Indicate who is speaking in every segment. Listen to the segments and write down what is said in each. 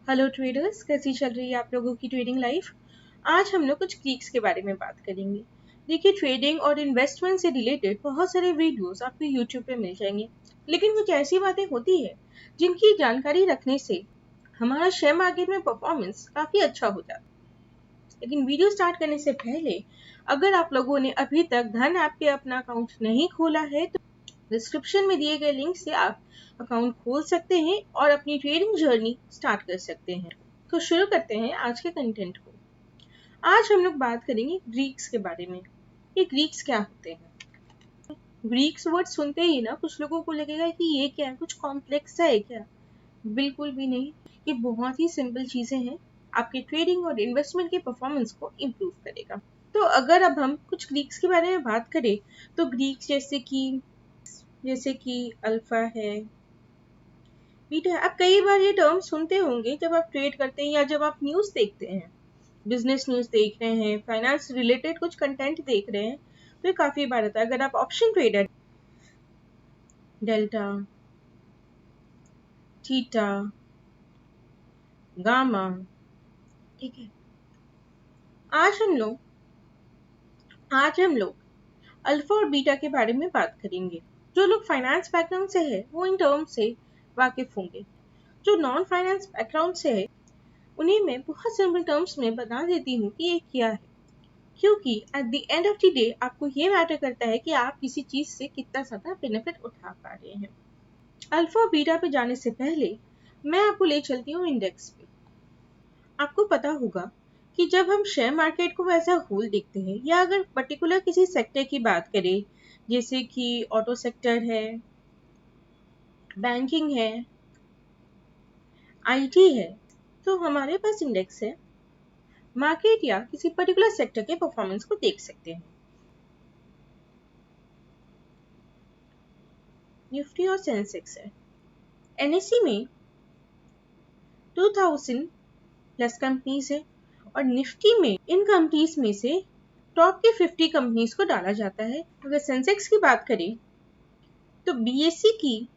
Speaker 1: Hello traders, कैसी चल रही है आप लोगों की ट्रेडिंग लाइफ। आज हम लोग कुछ क्लिक्स के बारे में बात करेंगे। देखिए, ट्रेडिंग और इन्वेस्टमेंट से रिलेटेड बहुत सारे वीडियोस आपको यूट्यूब पे मिल जाएंगे, लेकिन कुछ ऐसी बातें होती है जिनकी जानकारी रखने से हमारा शेयर मार्केट में परफॉर्मेंस काफी अच्छा हो जाता है। लेकिन वीडियो स्टार्ट करने से पहले अगर आप लोगों ने अभी तक धन ऐप पे अपना अकाउंट नहीं खोला है तो डिस्क्रिप्शन में दिए गए लिंक से आप अकाउंट खोल सकते हैं और अपनी ट्रेडिंग जर्नी स्टार्ट कर सकते हैं। तो शुरू करते हैं आज के कंटेंट को। आज हम लोग बात करेंगे ग्रीक्स के बारे में। ये ग्रीक्स क्या होते हैं? ग्रीक्स वर्ड सुनते ही ना कुछ लोगों को लगेगा कि ये क्या है, कुछ कॉम्प्लेक्स है क्या। बिल्कुल भी नहीं, ये बहुत ही सिंपल चीजें हैं। आपके ट्रेडिंग और इन्वेस्टमेंट के परफॉर्मेंस को इम्प्रूव करेगा। तो अगर अब हम कुछ ग्रीक्स के बारे में बात करें तो ग्रीक्स जैसे कि अल्फा है, बीटा है। आप कई बार ये टर्म सुनते होंगे जब आप ट्रेड करते हैं या जब आप न्यूज देखते हैं, बिजनेस न्यूज देख रहे हैं, फाइनेंस रिलेटेड कुछ कंटेंट देख रहे हैं, तो ये काफी बार आता है। अगर आप option trader, delta, theta, gamma, ठीक है। आज हम लोग अल्फा और बीटा के बारे में बात करेंगे। जो लोग फाइनेंस बैकग्राउंड से है वो इन टर्म से वाकिफ होंगे। जो नॉन फाइनेंस बैकग्राउंड से है उन्हें मैं बहुत सिंपल टर्म्स में बता देती हूँ कि ये क्या है, क्योंकि at the end of the day आपको ये मैटर करता है कि आप किसी चीज से कितना ज्यादा बेनिफिट उठा पा रहे हैं। अल्फा और बीटा पे जाने से पहले मैं आपको ले चलती हूँ इंडेक्स पे। आपको पता होगा कि जब हम शेयर मार्केट को ऐसा होल देखते हैं या अगर पर्टिकुलर किसी सेक्टर की बात करें, जैसे कि ऑटो सेक्टर है, बैंकिंग है, आईटी है, तो हमारे पास इंडेक्स है। मार्केट या किसी पर्टिकुलर सेक्टर के परफॉर्मेंस को देख सकते हैं। निफ्टी और सेंसेक्स है। एनएससी में 2000 प्लस कंपनीज है और निफ्टी में इन कंपनीज में से टॉप के 50 कंपनीज को डाला जाता है। अगर सेंसेक्स की बात करें तो बीएससी की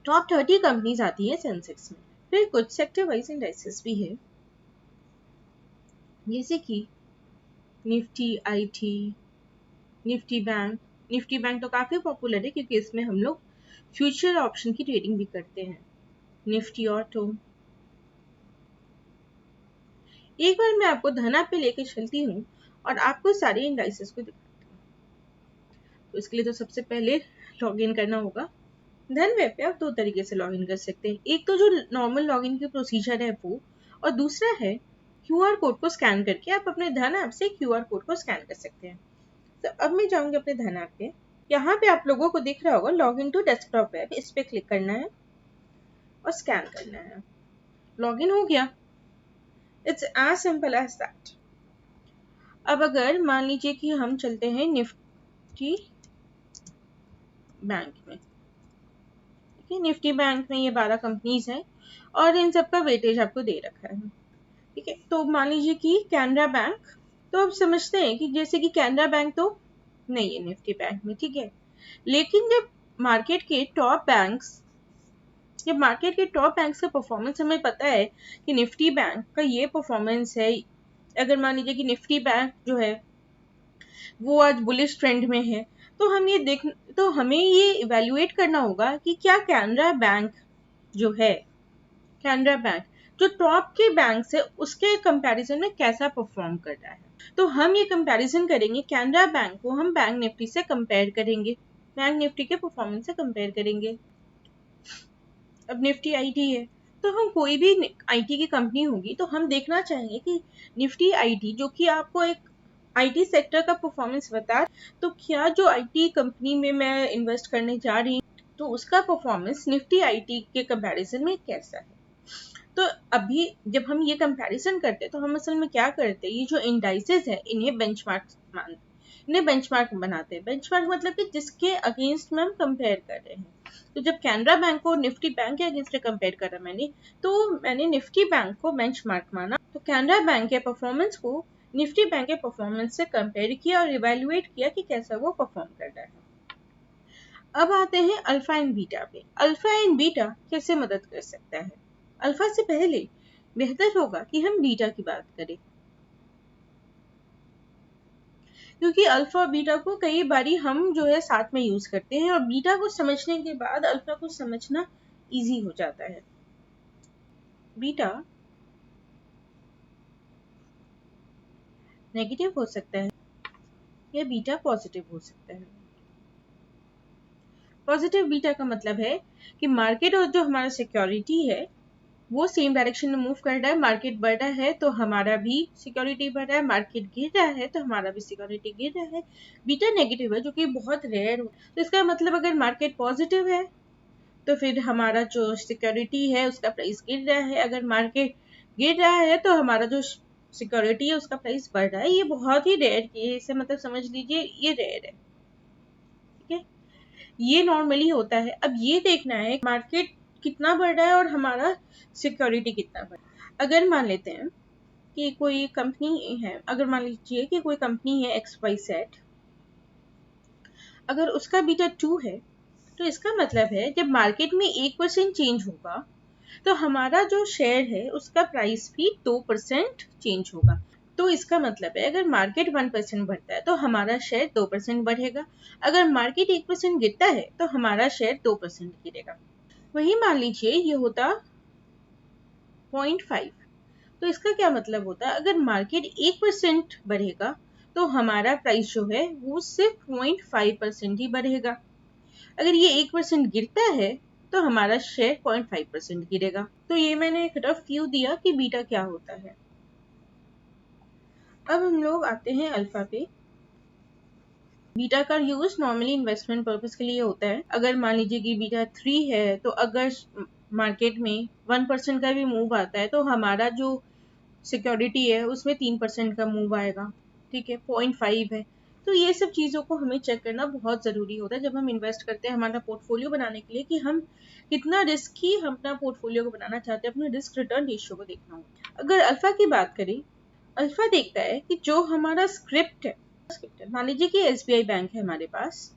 Speaker 1: टॉप 30 कंपनीज आती है सेंसेक्स में। फिर कुछ सेक्टर वाइज इंडाइसेस भी है, जैसे कि निफ्टी आईटी, निफ्टी बैंक तो काफी पॉपुलर है क्योंकि इसमें हम लोग फ्यूचर ऑप्शन की ट्रेडिंग भी करते हैं। Nifty auto. एक बार मैं आपको धना पे लेके चलती हूँ और आपको सारे इंडाइसेस को दिखाती हूँ। तो इसके लिए तो सबसे पहले लॉग इन करना होगा। धन वेब पे आप दो तरीके से लॉग इन कर सकते हैं। एक तो जो नॉर्मल लॉग इन की प्रोसीजर है वो, और दूसरा है क्यूआर कोड को स्कैन करके आप अपने धन ऐप से क्यूआर कोड को स्कैन कर सकते हैं। तो अब मैं जाऊंगी अपने धन ऐप पे। यहाँ पे आप लोगों को दिख रहा होगा log in to desktop app, इस पे क्लिक करना है और स्कैन करना है। लॉग इन हो गया। It's as simple as that. अब अगर मान लीजिए कि हम चलते हैं निफ्टी बैंक में। ठीक है, निफ्टी बैंक में ये 12 कंपनीज हैं और इन सबका वेटेज आपको दे रखा है। ठीक है, तो मान लीजिए कि कैनरा बैंक, तो आप समझते हैं कि जैसे कि कैनरा बैंक तो नहीं है निफ्टी बैंक में, ठीक है। लेकिन जब मार्केट के टॉप बैंक्स का परफॉर्मेंस हमें पता है कि निफ्टी बैंक का ये परफॉर्मेंस है। अगर मान लीजिए कि निफ्टी बैंक जो है वो आज बुलिश ट्रेंड में है, तो हमें ये इवेल्युएट करना होगा कि क्या कैनरा बैंक जो है, कैनरा बैंक जो टॉप के बैंक है उसके कंपैरिजन में कैसा परफॉर्म कर रहा है। तो हम ये कंपैरिजन करेंगे, कैनरा बैंक को हम बैंक निफ्टी से कंपेयर करेंगे, बैंक निफ्टी के परफॉर्मेंस से कंपेयर करेंगे। अब निफ्टी आईटी है, तो हम कोई भी आईटी की कंपनी होगी तो हम देखना चाहेंगे कि निफ्टी आईटी जो कि आपको एक आईटी सेक्टर का परफॉर्मेंस बता, तो क्या जो आईटी कंपनी में मैं इन्वेस्ट करने जा रही हूँ तो उसका परफॉर्मेंस निफ्टी आईटी के कंपैरिजन में कैसा है। तो अभी जब हम ये कंपैरिजन करते हैं तो हम असल में क्या करते हैं, ये जो इंडाइसेस है इन्हें बेंचमार्क बनाते हैं। बेंचमार्क मतलब कि जिसके अगेंस्ट में हम कंपेयर कर रहे हैं। तो जब कैनरा बैंक को निफ्टी बैंक के अगेंस्ट कंपेयर करा मैंने निफ्टी बैंक को बेंचमार्क माना। तो कैनरा बैंक के परफॉर्मेंस को निफ्टी बैंक के परफॉर्मेंस से कंपेयर किया और इवेल्युएट किया कि कैसा वो परफॉर्म कर रहा है। अब आते हैं अल्फा एंड बीटा पे। अल्फा एंड बीटा कैसे मदद कर सकता है। अल्फा से पहले बेहतर होगा कि हम बीटा की बात करें, क्योंकि अल्फा और बीटा को कई बारी हम जो है साथ में यूज करते हैं और बीटा को समझने के बाद अल्फा को समझना इजी हो जाता है। बीटा नेगेटिव हो सकता है या बीटा पॉजिटिव हो सकता है। पॉजिटिव बीटा का मतलब है कि मार्केट और जो हमारा सिक्योरिटी है वो सेम डायरेक्शन में मूव कर रहा है। मार्केट बढ़ रहा है तो हमारा भी सिक्योरिटी बढ़ रहा है, मार्केट गिर रहा है तो हमारा भी सिक्योरिटी गिर रहा है। बीटा नेगेटिव है जो कि बहुत रेयर हो, तो इसका मतलब अगर मार्केट पॉजिटिव है तो फिर हमारा जो सिक्योरिटी है उसका प्राइस गिर रहा है, अगर मार्केट गिर रहा है तो हमारा जो सिक्योरिटी है उसका प्राइस बढ़ रहा है। ये बहुत ही रेयर केस है, मतलब समझ लीजिए ये रेयर है, ठीक है। ये नॉर्मली होता है। अब ये देखना है मार्केट कितना बढ़ रहा है और हमारा सिक्योरिटी कितना बढ़ रहा है। अगर मान लेते हैं कि कोई कंपनी है, अगर मान लीजिए कि कोई कंपनी है XYZ, अगर उसका बीटा 2 है तो इसका मतलब है जब मार्केट में 1% चेंज होगा तो हमारा जो शेयर है उसका प्राइस भी 2% चेंज होगा। तो इसका मतलब है अगर मार्केट 1% बढ़ता है तो हमारा शेयर 2% बढ़ेगा, अगर मार्केट 1% गिरता है तो हमारा शेयर 2% गिरेगा। वही मान लीजिए ये होता 0.5, तो इसका क्या मतलब होता है अगर मार्केट 1% बढ़ेगा तो हमारा प्राइस जो है वो सिर्फ 0.5% ही बढ़ेगा, अगर ये 1% गिरता है तो हमारा शेयर 0.5% गिरेगा। तो ये मैंने एक रफ व्यू दिया कि बीटा क्या होता है। अब हम लोग आते हैं अल्फा पे। बीटा का यूज नॉर्मली इन्वेस्टमेंट पर्पस के लिए होता है। अगर मान लीजिए कि बीटा 3 है तो अगर मार्केट में 1% का भी मूव आता है तो हमारा जो सिक्योरिटी है उसमें 3% का मूव आएगा, ठीक है। 0.5 है, तो ये सब चीजों को हमें चेक करना बहुत जरूरी होता है जब हम इन्वेस्ट करते हैं हमारा पोर्टफोलियो बनाने के लिए, कि हम कितना रिस्की हम अपना पोर्टफोलियो को बनाना चाहते हैं, अपने रिस्क रिटर्न रेशियो को देखना होगा। अगर अल्फा की बात करें, अल्फा देखता है कि जो हमारा स्क्रिप्ट है, मान लीजिए कि SBI बैंक है हमारे पास,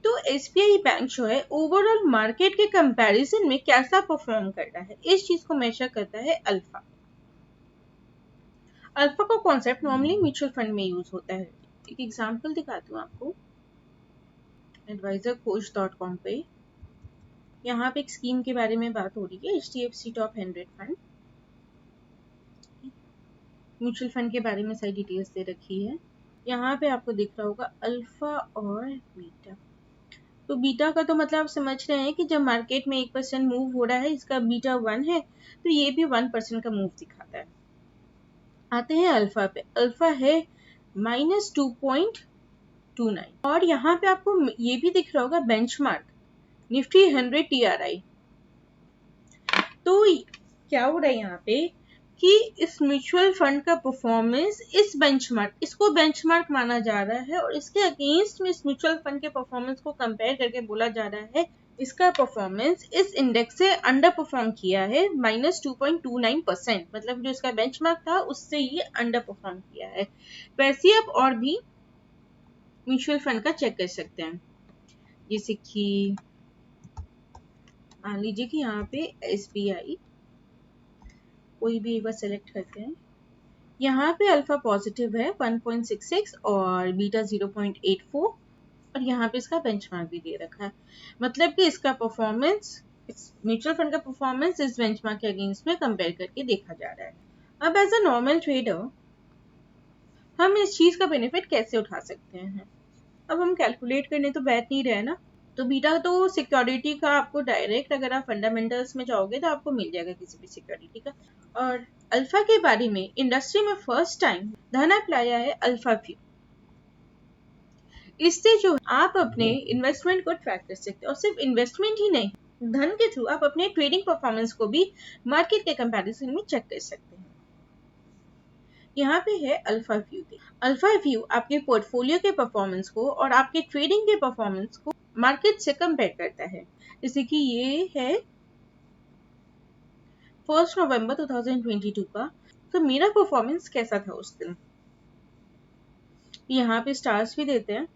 Speaker 1: तो SBI बैंक जो है ओवरऑल मार्केट के कंपैरिजन में कैसा परफॉर्म कर रहा है, इस चीज को मेजर करता है अल्फा। अल्फा का कॉन्सेप्ट नॉर्मली म्यूचुअल फंड में यूज होता है। एक एग्जांपल दिखाती हूँ आपको, advisorcoach.com पे। यहाँ पे एक स्कीम के बारे में बात हो रही है, HDFC top 100 fund. Mutual fund के बारे में सारी डिटेल्स दे रखी है। यहाँ पे आपको दिख रहा होगा अल्फा और बीटा। तो बीटा का तो मतलब आप समझ रहे हैं कि जब मार्केट में 1% मूव हो रहा है, इसका बीटा 1 है, तो ये भी 1% का मूव दिखाता है। आते हैं अल्फा पे। अल्फा है -2.29 और यहाँ पे आपको ये भी दिख रहा होगा बेंचमार्क निफ्टी 100 TRI। तो क्या हो रहा है यहाँ पे कि इस म्यूचुअल फंड का परफॉर्मेंस इस बेंचमार्क, इसको बेंचमार्क माना जा रहा है और इसके अगेंस्ट में इस म्यूचुअल फंड के परफॉर्मेंस को कंपेयर करके बोला जा रहा है इसका परफॉर्मेंस इस इंडेक्स से अंडर परफॉर्म किया है -2.29%, मतलब जो इसका बेंचमार्क था उससे ये अंडर परफॉर्म किया है। वैसे आप और भी म्यूचुअल फंड का चेक कर सकते हैं, जैसे कि मान लीजिए कि यहाँ पे SBI कोई भी एक बार सेलेक्ट करते हैं। यहाँ पे अल्फा पॉजिटिव है 1.66 और बीटा 0.84 और यहाँ पे इसका बेंचमार्क भी दे रखा है, मतलब कि इसका परफॉर्मेंस, म्यूचुअल फंड का परफॉर्मेंस इस बेंचमार्क के अगेंस्ट में कंपेयर करके देखा जा रहा है। अब एज अ नॉर्मल ट्रेडर हम इस चीज का बेनिफिट कैसे उठा सकते हैं। अब हम कैलकुलेट करने तो बैठ नहीं रहे ना, तो बीटा तो सिक्योरिटी का आपको डायरेक्ट, अगर आप फंडामेंटल्स में जाओगे तो आपको मिल जाएगा किसी भी सिक्योरिटी का। और अल्फा के बारे में इंडस्ट्री में फर्स्ट टाइम धन लाया है अल्फा व्यू। इससे जो आप अपने इन्वेस्टमेंट को ट्रैक कर सकते हैं और सिर्फ इन्वेस्टमेंट ही नहीं, धन के थ्रू आप अपने ट्रेडिंग परफॉर्मेंस को भी मार्केट के कंपैरिजन में चेक कर सकते हैं। यहाँ पे है अल्फा व्यू। अल्फा व्यू आपके पोर्टफोलियो के परफॉर्मेंस को और आपके ट्रेडिंग के परफॉर्मेंस को मार्केट से कंपेयर करता है। जैसे कि ये है 1 नवंबर 2022 का, तो मेरा परफॉर्मेंस कैसा था उस दिन। यहाँ पे स्टार्स भी देते हैं,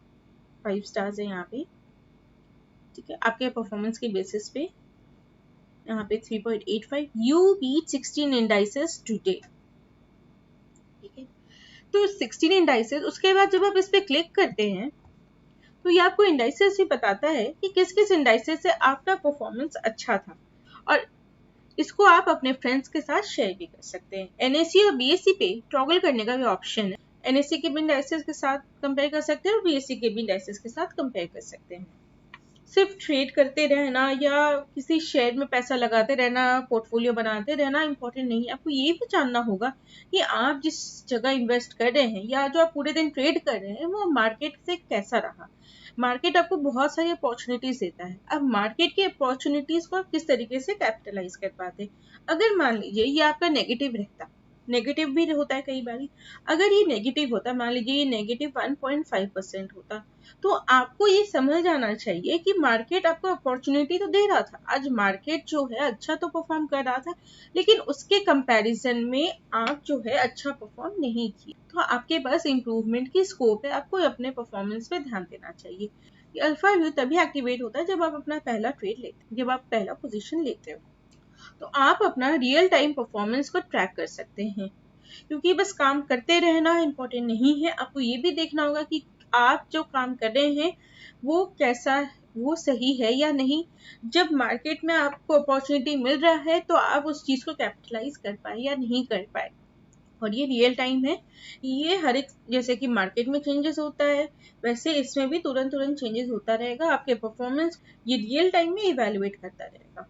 Speaker 1: 5 स्टार्स है यहाँ पे, ठीक है, आपके परफॉर्मेंस के बेसिस पे। यहाँ पे 3.85, यू बीट 16 इंडाइसेस टुडे। ठीक है, तो 16 इंडाइसेस, उसके बाद जब आप इस पे क्लिक करते हैं तो ये आपको इंडाइसेस ही बताता है कि किस किस इंडाइसेस से आपका परफॉर्मेंस अच्छा था, और इसको आप अपने फ्रेंड्स के साथ शेयर भी कर सकते हैं। एनएससी और बीएससी पे टॉगल करने का भी ऑप्शन है। एनएससी के भी इंडाइसेस के साथ कंपेयर कर सकते हैं और बीएससी के भी इंडाइसेस के साथ कंपेयर कर सकते हैं। सिर्फ ट्रेड करते रहना या किसी शेयर में पैसा लगाते रहना, पोर्टफोलियो बनाते रहना इम्पोर्टेंट नहीं है। आपको ये भी जानना होगा कि आप जिस जगह इन्वेस्ट कर रहे हैं या जो आप पूरे दिन ट्रेड कर रहे हैं वो मार्केट से कैसा रहा। मार्केट आपको बहुत सारी अपॉर्चुनिटीज देता है। अब मार्केट की अपॉर्चुनिटीज को आप किस तरीके से कैपिटलाइज कर पाते। अगर मान लीजिए ये आपका नेगेटिव रहता, नेगेटिव भी होता है कई बार, अगर ये नेगेटिव होता, मान लीजिए ये नेगेटिव 1.5% होता, तो आपको ये समझ आना चाहिए कि मार्केट आपको अपॉर्चुनिटी तो दे रहा था। आज मार्केट जो है अच्छा तो परफॉर्म कर रहा था, लेकिन उसके कंपैरिजन में आप जो है अच्छा परफॉर्म नहीं किए, तो आपके पास इम्प्रूवमेंट की स्कोप है। आपको अपने परफॉर्मेंस पे ध्यान देना चाहिए। अल्फा व्यू तभी एक्टिवेट होता है जब आप अपना पहला ट्रेड लेते हैं, जब आप पहला पोजीशन लेते हो, तो आप अपना रियल टाइम परफॉर्मेंस को ट्रैक कर सकते हैं। क्योंकि बस काम करते रहना इम्पोर्टेंट नहीं है, आपको ये भी देखना होगा कि आप जो काम कर रहे हैं वो कैसा, वो सही है या नहीं। जब मार्केट में आपको अपॉर्चुनिटी मिल रहा है तो आप उस चीज को कैपिटलाइज कर पाए या नहीं कर पाए, और ये रियल टाइम है। ये हर एक, जैसे कि मार्केट में चेंजेस होता है वैसे इसमें भी तुरंत तुरंत चेंजेस होता रहेगा। आपके परफॉर्मेंस ये रियल टाइम में इवेल्युएट करता रहेगा।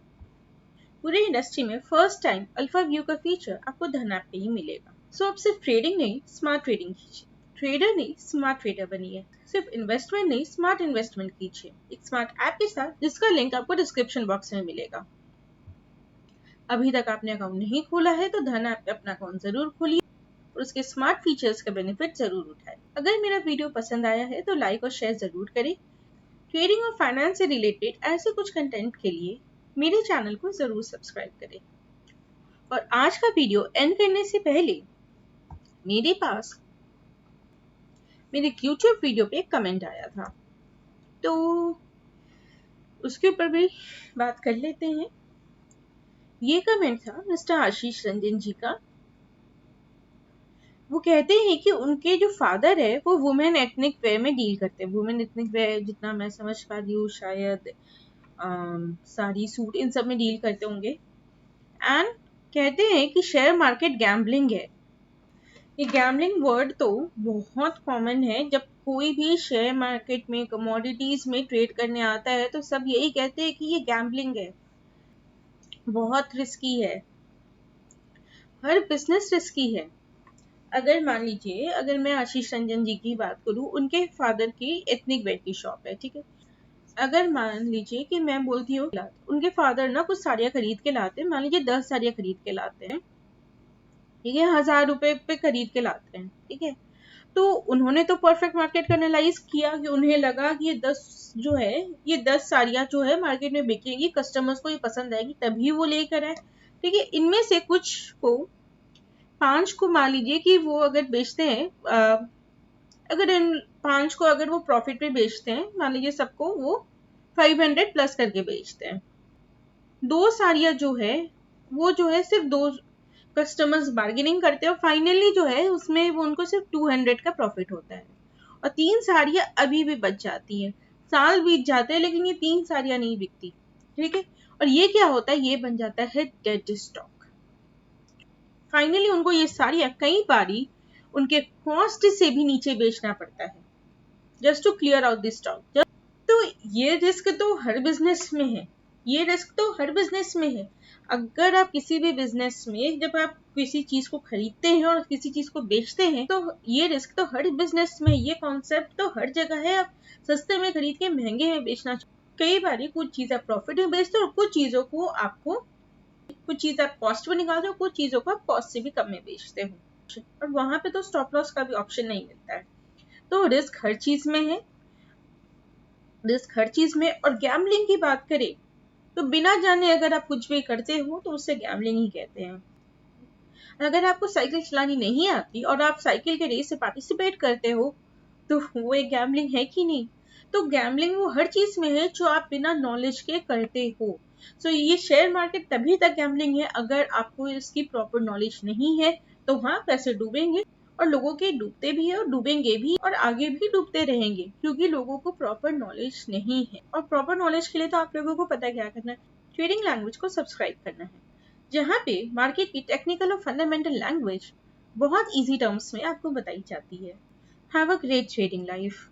Speaker 1: पूरे इंडस्ट्री में फर्स्ट टाइम अल्फा व्यू का फीचर आपको धन ऐप पे ही मिलेगा। सो अब सिर्फ ट्रेडिंग नहीं, स्मार्ट ट्रेडिंग कीजिए। ट्रेडर नहीं, स्मार्ट ट्रेडर बनिए। सिर्फ इन्वेस्टमेंट नहीं, स्मार्ट इन्वेस्टमेंट कीजिए एक स्मार्ट ऐप के साथ, जिसका लिंक आपको डिस्क्रिप्शन बॉक्स में मिलेगा। अभी तक आपने अकाउंट नहीं खोला है तो धन ऐप पे अपना अकाउंट जरूर खोलिए और उसके स्मार्ट फीचर्स का बेनिफिट जरूर उठाएं। अगर मेरा वीडियो पसंद आया है तो लाइक और शेयर जरूर करें। ट्रेडिंग और फाइनेंस से रिलेटेड ऐसे कुछ कंटेंट के लिए मेरे चैनल को जरूर सब्सक्राइब करें। और आज का वीडियो एंड करने से पहले मेरे पास मेरे YouTube वीडियो पे एक कमेंट आया था, तो उसके ऊपर भी बात कर लेते हैं। ये कमेंट था मिस्टर आशीष रंजन जी का। वो कहते हैं कि उनके जो फादर है वो वुमेन एथनिक वेयर में डील करते हैं। वुमेन एथनिक वेयर, जितना मैं समझ पा रही हूँ, शायद साड़ी, सूट, इन सब में डील करते होंगे। एंड कहते हैं कि शेयर मार्केट गैम्बलिंग है। ये गैम्बलिंग वर्ड तो बहुत कॉमन है। जब कोई भी शेयर मार्केट में, कमोडिटीज में ट्रेड करने आता है तो सब यही कहते हैं कि ये गैम्बलिंग है, बहुत रिस्की है। हर बिजनेस रिस्की है। अगर मान लीजिए, अगर मैं आशीष रंजन जी की बात करूं, उनके फादर की एथनिक वेयर की शॉप है, ठीक है। अगर मान लीजिए कि मैं बोलती हूँ उनके फादर ना कुछ साड़ियाँ खरीद के लाते हैं, मान लीजिए 10 साड़ियाँ खरीद के लाते हैं, ठीक है, 1000 रुपए पे खरीद के लाते हैं, ठीक है। तो उन्होंने तो परफेक्ट मार्केट का एनालाइज किया कि उन्हें लगा कि ये 10 साड़ियाँ जो है मार्केट में बिकेगी, कस्टमर्स को ये पसंद आएगी, तभी वो लेकर आए, ठीक है। इनमें से कुछ को, 5 को मान लीजिए कि वो अगर बेचते हैं, अगर इन 5 को अगर वो प्रॉफिट पे बेचते हैं, मान लीजिए सबको वो 500 प्लस करके बेचते हैं। 2 साड़ियाँ जो है वो जो है सिर्फ 2 कस्टमर्स बार्गेनिंग करते हैं और फाइनली जो है उसमें वो उनको सिर्फ 200 का प्रॉफिट होता है, और 3 साड़ियाँ अभी भी बच जाती हैं। साल बीत जाते हैं लेकिन ये 3 साड़ियाँ नहीं बिकती, ठीक है। और ये क्या होता है, ये बन जाता है डेड स्टॉक। फाइनली उनको ये साड़ियाँ कई बारी उनके कॉस्ट से भी नीचे बेचना पड़ता है, just to clear out this stock. तो ये रिस्क तो हर बिजनेस में है, ये रिस्क तो हर बिजनेस में है। अगर आप किसी भी बिजनेस में, जब आप किसी चीज को खरीदते हैं और किसी चीज को बेचते हैं, तो ये रिस्क तो हर बिजनेस में, ये कॉन्सेप्ट तो हर जगह है। आप सस्ते में खरीद के महंगे में बेचना। कई बार कुछ चीज आप प्रॉफिट में बेचते हो और कुछ चीजों को आपको, कुछ चीज आप कॉस्ट में निकालते हो, कुछ चीजों को आप कॉस्ट से भी कम में बेचते हो, और वहां पे तो स्टॉप लॉस का भी ऑप्शन नहीं मिलता है। तो रिस्क हर चीज में है, रिस्क हर चीज में। और गैम्बलिंग की बात करें तो बिना जाने अगर आप कुछ भी करते हो तो उससे गैम्बलिंग ही कहते हैं। अगर आपको साइकिल चलानी नहीं आती और आप साइकिल के रेस से पार्टिसिपेट करते हो तो वो एक गैम्बलिंग है कि नहीं। तो गैम्बलिंग वो हर चीज में है जो आप बिना नॉलेज के करते हो। सो ये शेयर मार्केट तभी तक गैम्बलिंग है अगर आपको इसकी प्रॉपर नॉलेज नहीं है, तो वहाँ पैसे डूबेंगे और लोगों के डूबते भी है और डूबेंगे भी और आगे भी डूबते रहेंगे, क्योंकि लोगों को प्रॉपर नॉलेज नहीं है। और प्रॉपर नॉलेज के लिए तो आप लोगों को पता क्या करना है, ट्रेडिंग लैंग्वेज को सब्सक्राइब करना है, जहाँ पे मार्केट की टेक्निकल और फंडामेंटल लैंग्वेज बहुत इजी टर्म्स में आपको बताई जाती है। Have a great trading life.